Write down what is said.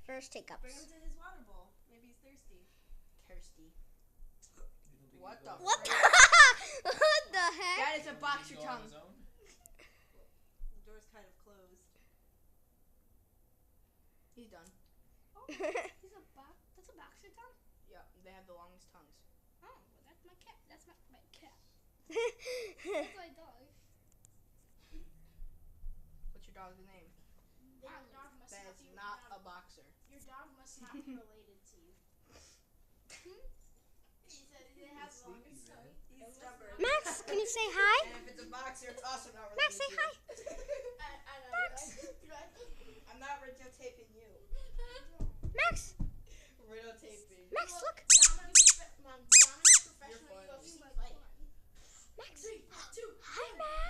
First hiccups. Bring him to his water bowl. Maybe he's thirsty. Thirsty. What the? What the? What the heck? That is a boxer tongue. The door's kind of closed. He's done. Oh, he's that's a boxer tongue? Yeah, they have the longest tongues. Oh, well, that's my cat. That's my cat. That's my dog. What's your dog's name? Your dog must That not is be not a boxer. Your dog must not be related to you. He said it has the longest tongue. He's stubborn. Max, can you say hi? And if it's a boxer, it's also not related. Max, say hi. I know. Max. I'm not videotaping you. Max. Videotaping. Max, look. Dominant professional You're UFC funny. fight. Max. 3, 2, Hi, Max.